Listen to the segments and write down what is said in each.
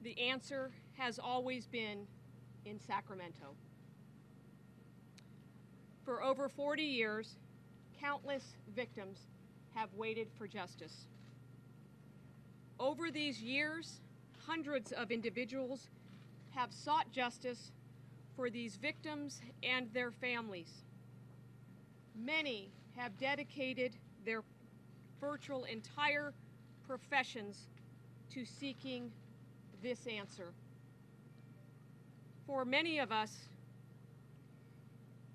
The answer has always been in Sacramento. For over 40 years, countless victims have waited for justice. Over these years, hundreds of individuals have sought justice for these victims and their families. Many have dedicated their virtual entire professions to seeking this answer. For many of us,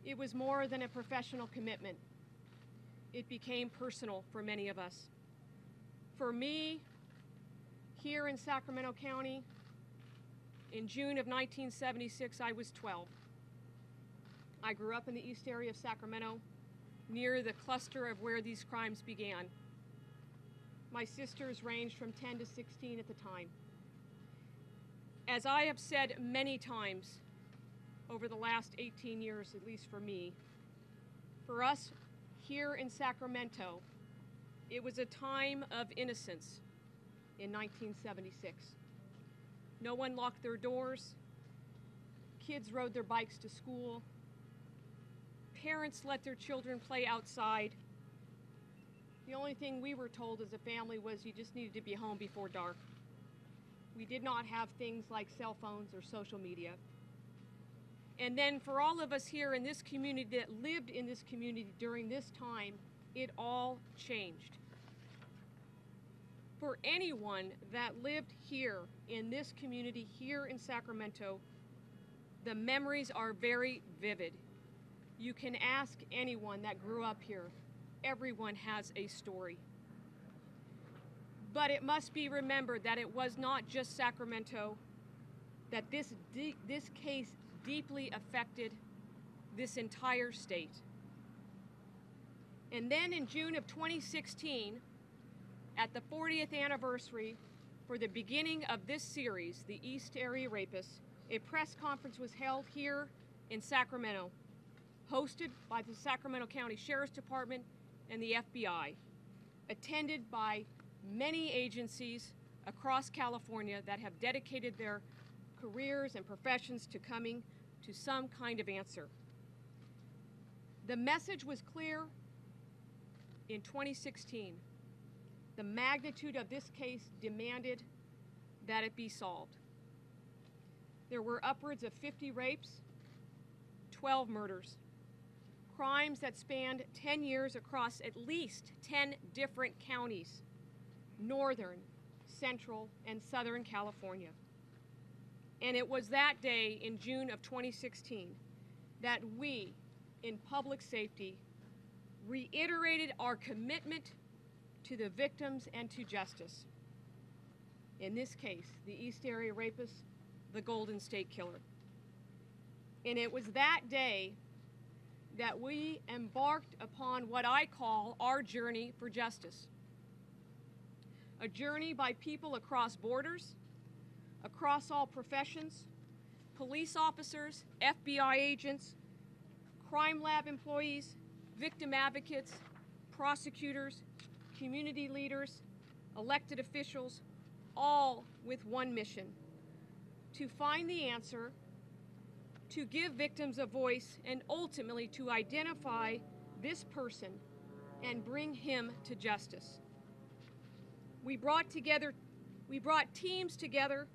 it was more than a professional commitment. It became personal for many of us. For me, here in Sacramento County, in June of 1976, I was 12. I grew up in the east area of Sacramento, near the cluster of where these crimes began. My sisters ranged from 10 to 16 at the time. As I have said many times over the last 18 years, at least for me, for us here in Sacramento, it was a time of innocence in 1976. No one locked their doors. Kids rode their bikes to school. Parents let their children play outside. The only thing we were told as a family was you just needed to be home before dark. We did not have things like cell phones or social media. And then for all of us here in this community that lived in this community during this time, it all changed. For anyone that lived here in this community, here in Sacramento, the memories are very vivid. You can ask anyone that grew up here. Everyone has a story. But it must be remembered that it was not just Sacramento, that this case deeply affected this entire state. And then in June of 2016, at the 40th anniversary for the beginning of this series, the East Area Rapist, a press conference was held here in Sacramento, hosted by the Sacramento County Sheriff's Department and the FBI, attended by many agencies across California that have dedicated their careers and professions to coming to some kind of answer. The message was clear in 2016. The magnitude of this case demanded that it be solved. There were upwards of 50 rapes, 12 murders, crimes that spanned 10 years across at least 10 different counties, northern, central, and southern California. And it was that day in June of 2016 that we, in public safety, reiterated our commitment to the victims and to justice. In this case, the East Area Rapist, the Golden State Killer. And it was that day that we embarked upon what I call our journey for justice. A journey by people across borders, across all professions, police officers, FBI agents, crime lab employees, victim advocates, prosecutors, community leaders, elected officials, all with one mission: to find the answer, to give victims a voice, and ultimately to identify this person and bring him to justice. We brought teams together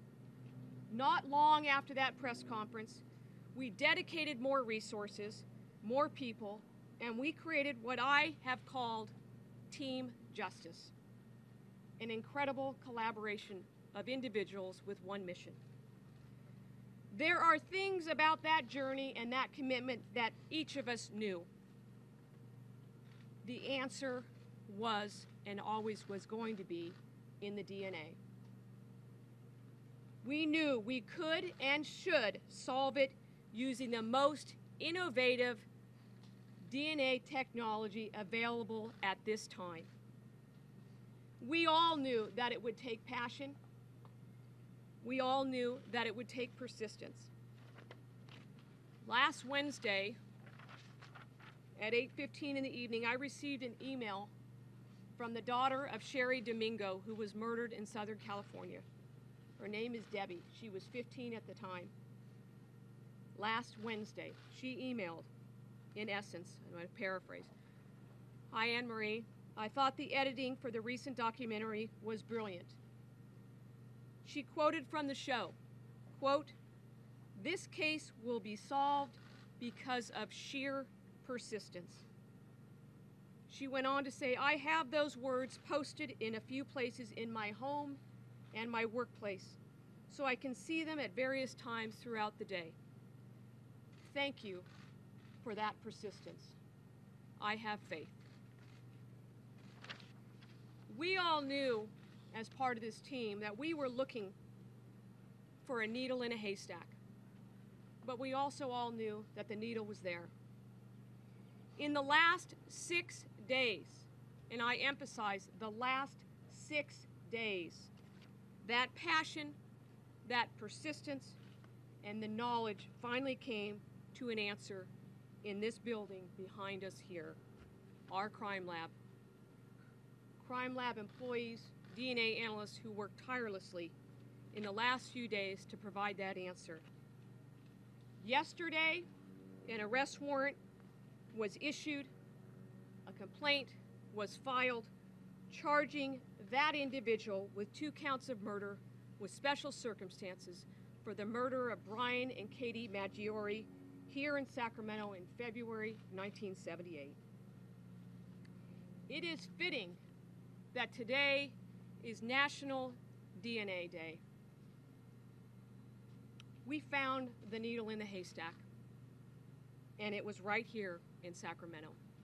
not long after that press conference. We dedicated more resources, more people, and we created what I have called Team Justice, an incredible collaboration of individuals with one mission. There are things about that journey and that commitment that each of us knew. The answer was and always was going to be in the DNA. We knew we could and should solve it using the most innovative DNA technology available at this time. We all knew that it would take passion. We all knew that it would take persistence. Last Wednesday at 8:15 in the evening, I received an email from the daughter of Sherry Domingo, who was murdered in Southern California. Her name is Debbie. She was 15 at the time. Last Wednesday, she emailed, in essence, I'm going to paraphrase, "Hi, Anne Marie. I thought the editing for the recent documentary was brilliant." She quoted from the show, quote, "This case will be solved because of sheer persistence." She went on to say, "I have those words posted in a few places in my home and my workplace, so I can see them at various times throughout the day. Thank you for that persistence. I have faith." We all knew, as part of this team, that we were looking for a needle in a haystack, but we also all knew that the needle was there. In the last 6 days, and I emphasize the last 6 days, that passion, that persistence, and the knowledge finally came to an answer in this building behind us here, our crime lab. Crime lab employees, DNA analysts who worked tirelessly in the last few days to provide that answer. Yesterday, an arrest warrant was issued, a complaint was filed, charging that individual with 2 counts of murder with special circumstances for the murder of Brian and Katie Maggiore here in Sacramento in February 1978. It is fitting that today is National DNA Day. We found the needle in the haystack, and it was right here in Sacramento.